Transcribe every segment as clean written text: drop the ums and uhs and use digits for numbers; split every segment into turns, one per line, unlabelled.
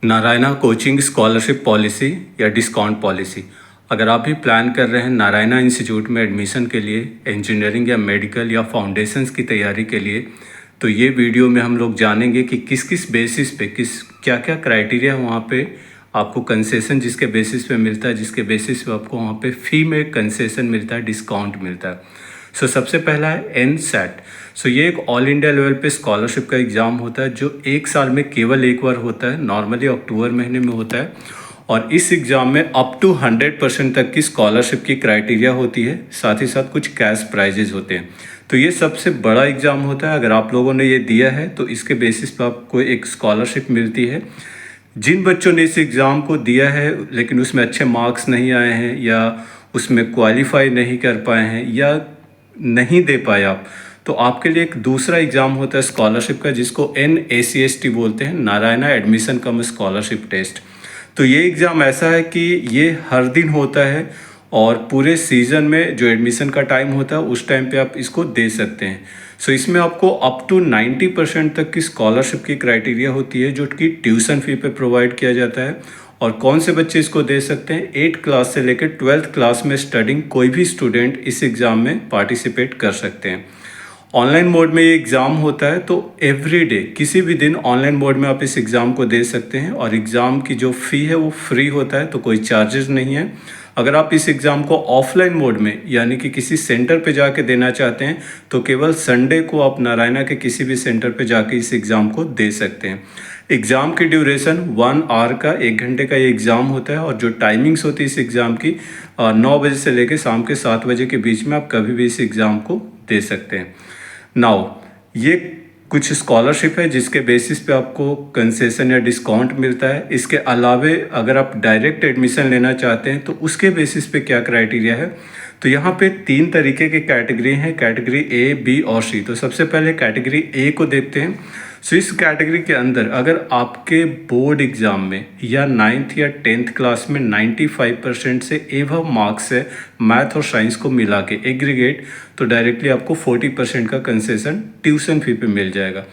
Narayana coaching scholarship policy या discount policy. अगर आप भी प्लान कर रहे हैं नारायणा इंस्टीट्यूट में एडमिशन के लिए, इंजीनियरिंग या मेडिकल या फाउंडेशंस की तैयारी के लिए, तो ये वीडियो में हम लोग जानेंगे कि किस किस बेसिस पे क्या क्या क्राइटेरिया वहाँ पे आपको कंसेशन जिसके बेसिस पे मिलता है, जिसके बेसिस पे आपको वहाँ पे फ़ी में कंसेशन मिलता है, डिस्काउंट मिलता है। सबसे पहला है एनसेट। ये एक ऑल इंडिया लेवल पे स्कॉलरशिप का एग्ज़ाम होता है जो एक साल में केवल एक बार होता है, नॉर्मली अक्टूबर महीने में होता है। और इस एग्ज़ाम में अप टू 100% तक की स्कॉलरशिप की क्राइटेरिया होती है, साथ ही साथ कुछ कैश प्राइजेज होते हैं। तो ये सबसे बड़ा एग्ज़ाम होता है। अगर आप लोगों ने ये दिया है तो इसके बेसिस पर आपको एक स्कॉलरशिप मिलती है। जिन बच्चों ने इस एग्ज़ाम को दिया है लेकिन उसमें अच्छे मार्क्स नहीं आए हैं या उसमें क्वालिफाई नहीं कर पाए हैं या नहीं दे पाए आप, तो आपके लिए एक दूसरा एग्ज़ाम होता है स्कॉलरशिप का जिसको NACST बोलते हैं, Narayana admission cum scholarship test. तो ये एग्ज़ाम ऐसा है कि ये हर दिन होता है और पूरे सीज़न में जो एडमिशन का टाइम होता है उस टाइम पे आप इसको दे सकते हैं। इसमें आपको अप टू 90% तक की स्कॉलरशिप की क्राइटेरिया होती है जो कि ट्यूशन फ़ी पे प्रोवाइड किया जाता है। और कौन से बच्चे इसको दे सकते हैं? 8 क्लास से लेकर 12th क्लास में स्टडिंग कोई भी स्टूडेंट इस एग्ज़ाम में पार्टिसिपेट कर सकते हैं। ऑनलाइन मोड में ये एग्ज़ाम होता है, तो एवरी डे किसी भी दिन ऑनलाइन मोड में आप इस एग्ज़ाम को दे सकते हैं और एग्ज़ाम की जो फ़ी है वो फ्री होता है, तो कोई चार्जेस नहीं है। अगर आप इस एग्ज़ाम को ऑफलाइन मोड में यानी कि किसी सेंटर पे जाके देना चाहते हैं तो केवल संडे को आप नारायणा के किसी भी सेंटर पे जाके इस एग्ज़ाम को दे सकते हैं। एग्ज़ाम की ड्यूरेशन 1 आवर का, 1 घंटे का ये एग्ज़ाम होता है और जो टाइमिंग्स होती है इस एग्ज़ाम की 9 बजे से लेकर शाम के 7 बजे के बीच में आप कभी भी इस एग्ज़ाम को दे सकते हैं। नाउ ये कुछ स्कॉलरशिप है जिसके बेसिस पे आपको कंसेशन या डिस्काउंट मिलता है। इसके अलावे अगर आप डायरेक्ट एडमिशन लेना चाहते हैं तो उसके बेसिस पे क्या क्राइटेरिया है, तो यहाँ पे 3 तरीके की कैटेगरी हैं, कैटेगरी A, B और C। तो सबसे पहले कैटेगरी A को देखते हैं। इस कैटेगरी के अंदर अगर आपके बोर्ड एग्ज़ाम में या 9th या 10th क्लास में 95% से एबव मार्क्स है मैथ और साइंस को मिला के एग्रीगेट, तो डायरेक्टली आपको 40% का कंसेशन ट्यूशन फ़ी पे मिल जाएगा।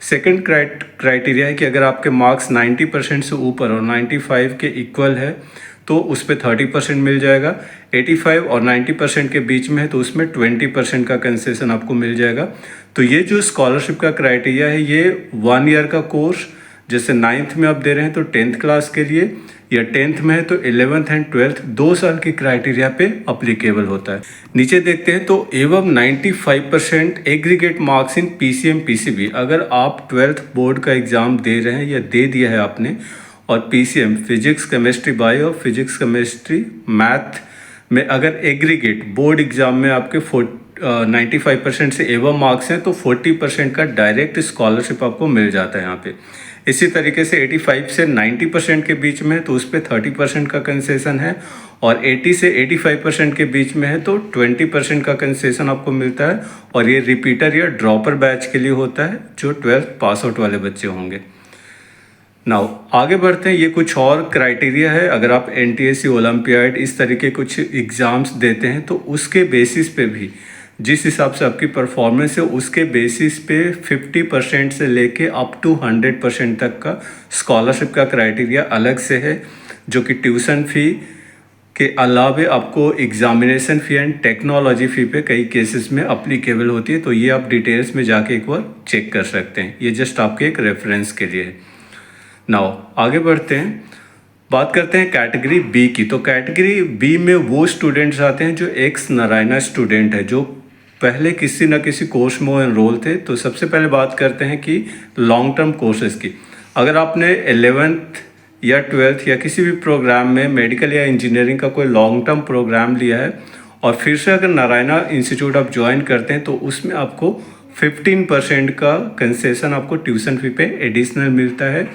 सेकंड क्राइटेरिया है कि अगर आपके मार्क्स 90% से ऊपर और 95 के इक्वल है तो उस पर 30% मिल जाएगा। 85 और 90% के बीच में है तो उसमें 20% का कंसेशन आपको मिल जाएगा। तो ये जो स्कॉलरशिप का क्राइटेरिया है ये 1 ईयर का कोर्स, जैसे 9th में आप दे रहे हैं तो 10th क्लास के लिए, या 10th में है तो 11th एंड 12th 2 साल की क्राइटेरिया पे अप्लीकेबल होता है। नीचे देखते हैं तो एवं 95% aggregate marks in PCM PCB। अगर आप 12th बोर्ड का एग्ज़ाम दे रहे हैं या दे दिया है आपने और PCM physics chemistry bio, physics chemistry math में अगर एग्रीगेट बोर्ड एग्ज़ाम में आपके 95% से एवं मार्क्स हैं तो 40% का डायरेक्ट स्कॉलरशिप आपको मिल जाता है यहाँ पे। इसी तरीके से 85 से 90% के बीच में है तो उस पर 30% का कंसेशन है और 80 से 85% के बीच में है तो 20% का कंसेशन आपको मिलता है। और ये रिपीटर या ड्रॉपर बैच के लिए होता है जो 12th पास आउट वाले बच्चे होंगे। नाउ आगे बढ़ते हैं। ये कुछ और क्राइटेरिया है। अगर आप NTSC ओलंपियाड इस तरीके कुछ एग्ज़ाम्स देते हैं तो उसके बेसिस पे भी जिस हिसाब से आपकी परफॉर्मेंस है उसके बेसिस पे 50% से लेके अप टू 100% तक का स्कॉलरशिप का क्राइटेरिया अलग से है, जो कि ट्यूशन फ़ी के अलावे आपको एग्जामिनेशन फ़ी एंड टेक्नोलॉजी फ़ी पे कई केसेस में अप्लीकेबल होती है। तो ये आप डिटेल्स में जाके एक बार चेक कर सकते हैं, ये जस्ट आपके एक रेफरेंस के लिए है। नाउ आगे बढ़ते हैं, बात करते हैं कैटेगरी B की। तो कैटेगरी B में वो स्टूडेंट्स आते हैं जो एक्स नारायणा स्टूडेंट है, जो पहले किसी न किसी कोर्स में एनरोल थे। तो सबसे पहले बात करते हैं कि लॉन्ग टर्म कोर्सेज़ की। अगर आपने 11th या 12th या किसी भी प्रोग्राम में मेडिकल या इंजीनियरिंग का कोई लॉन्ग टर्म प्रोग्राम लिया है और फिर से अगर नारायणा इंस्टीट्यूट आप ज्वाइन करते हैं तो उसमें आपको 15% का कंसेशन आपको ट्यूशन फ़ी पे एडिशनल मिलता है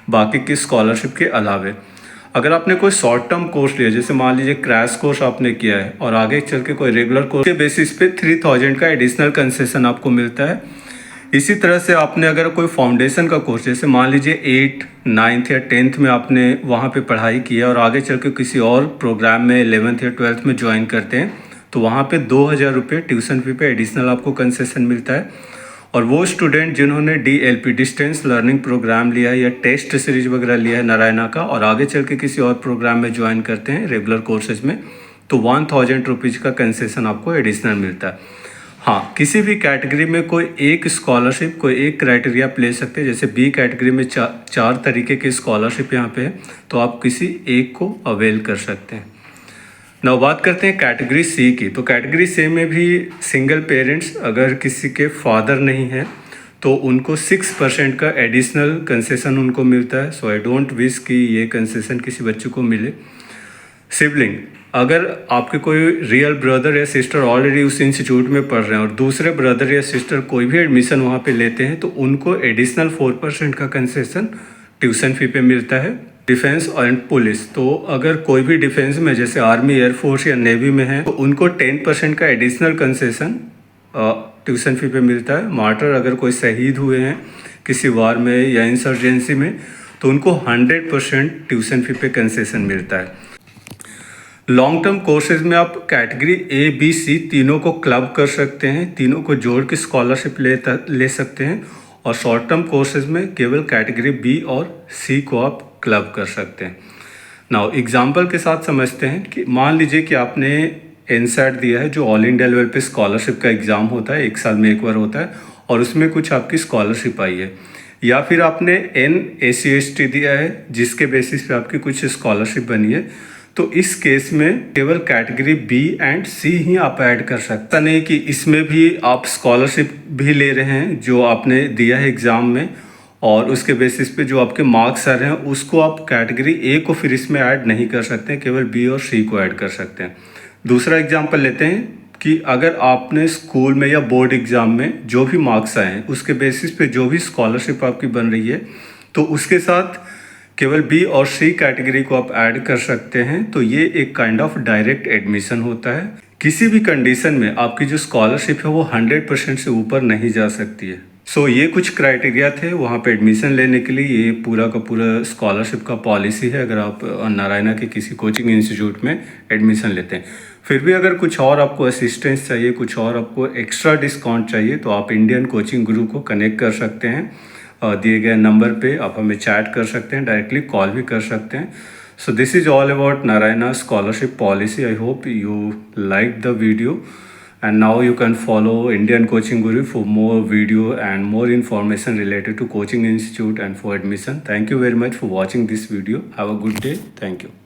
बाकी की स्कॉलरशिप के अलावे। अगर आपने कोई शॉर्ट टर्म कोर्स लिया, जैसे मान लीजिए क्रैश कोर्स आपने किया है और आगे चल के कोई रेगुलर कोर्स के बेसिस पे 3000 का एडिशनल कंसेशन आपको मिलता है। इसी तरह से आपने अगर कोई फाउंडेशन का कोर्स, जैसे मान लीजिए 8, 9th या 10th में आपने वहाँ पे पढ़ाई की है और आगे चल के किसी और प्रोग्राम में 11th या 12th में ज्वाइन करते हैं तो वहाँ पे 2000 रुपये ट्यूशन फ़ी पे एडिशनल आपको कंसेशन मिलता है। और वो स्टूडेंट जिन्होंने DLP डिस्टेंस लर्निंग प्रोग्राम लिया है या टेस्ट सीरीज वगैरह लिया है नारायणा का और आगे चल के किसी और प्रोग्राम में ज्वाइन करते हैं रेगुलर कोर्सेज में, तो 1000 रुपीज़ का कंसेशन आपको एडिशनल मिलता है। हाँ, किसी भी कैटेगरी में कोई एक स्कॉलरशिप, कोई एक क्राइटेरिया आप ले सकते हैं। जैसे बी कैटेगरी में चार तरीके की स्कॉलरशिप यहाँ पे है, तो आप किसी एक को अवेल कर सकते हैं। ना बात करते हैं कैटेगरी सी की। तो कैटेगरी सी में भी सिंगल पेरेंट्स अगर किसी के फादर नहीं है तो उनको 6% का एडिशनल कंसेशन उनको मिलता है। सो आई डोंट विश कि ये कंसेशन किसी बच्चे को मिले। सिबलिंग, अगर आपके कोई रियल ब्रदर या सिस्टर ऑलरेडी उस इंस्टीट्यूट में पढ़ रहे हैं और दूसरे ब्रदर या सिस्टर कोई भी एडमिशन वहाँ पे लेते हैं तो उनको एडिशनल 4% का कंसेशन ट्यूशन फी पे मिलता है। डिफेंस एंड पुलिस, तो अगर कोई भी डिफेंस में जैसे आर्मी, एयरफोर्स या नेवी में है तो उनको 10% का एडिशनल कंसेशन ट्यूशन फी पे मिलता है। मार्टर, अगर कोई शहीद हुए हैं किसी वार में या इंसर्जेंसी में तो उनको 100% ट्यूशन फी पे कंसेशन मिलता है। लॉन्ग टर्म कोर्सेज में आप कैटेगरी A, B, C तीनों को क्लब कर सकते हैं, तीनों को जोड़ के स्कॉलरशिप ले सकते हैं। और शॉर्ट टर्म कोर्सेज में केवल कैटेगरी B और C को आप क्लब कर सकते हैं। नाउ एग्जांपल के साथ समझते हैं कि मान लीजिए कि आपने NSAT दिया है, जो ऑल इंडिया लेवल पे स्कॉलरशिप का एग्ज़ाम होता है, 1 साल में एक बार होता है, और उसमें कुछ आपकी स्कॉलरशिप आई है। या फिर आपने NACST दिया है जिसके बेसिस पे आपकी कुछ स्कॉलरशिप बनी है। तो इस केस में केवल कैटेगरी B एंड C ही आप ऐड कर सकते हैं। नहीं कि इसमें भी आप स्कॉलरशिप भी ले रहे हैं जो आपने दिया है एग्ज़ाम में, और उसके बेसिस पे जो आपके मार्क्स आ रहे हैं उसको आप कैटेगरी A को फिर इसमें ऐड नहीं कर सकते हैं, केवल B और C को ऐड कर सकते हैं। दूसरा एग्जाम्पल लेते हैं कि अगर आपने स्कूल में या बोर्ड एग्ज़ाम में जो भी मार्क्स आए हैं उसके बेसिस पे जो भी स्कॉलरशिप आपकी बन रही है तो उसके साथ केवल B और C कैटेगरी को आप ऐड कर सकते हैं। तो ये एक काइंड ऑफ डायरेक्ट एडमिशन होता है। किसी भी कंडीशन में आपकी जो स्कॉलरशिप है वो 100% से ऊपर नहीं जा सकती है। सो ये कुछ क्राइटेरिया थे वहाँ पे एडमिशन लेने के लिए। ये पूरा का पूरा स्कॉलरशिप का पॉलिसी है अगर आप नारायणा के किसी कोचिंग इंस्टीट्यूट में एडमिशन लेते हैं। फिर भी अगर कुछ और आपको असिस्टेंस चाहिए, कुछ और आपको एक्स्ट्रा डिस्काउंट चाहिए तो आप इंडियन कोचिंग गुरु को कनेक्ट कर सकते हैं। दिए गए नंबर पे आप हमें चैट कर सकते हैं, डायरेक्टली कॉल भी कर सकते हैं। So this is all about Narayana scholarship policy. I hope you like the video and now you can follow Indian Coaching Guru for more video and more information related to coaching institute and for admission. Thank you very much for watching this video. Have a good day. Thank you.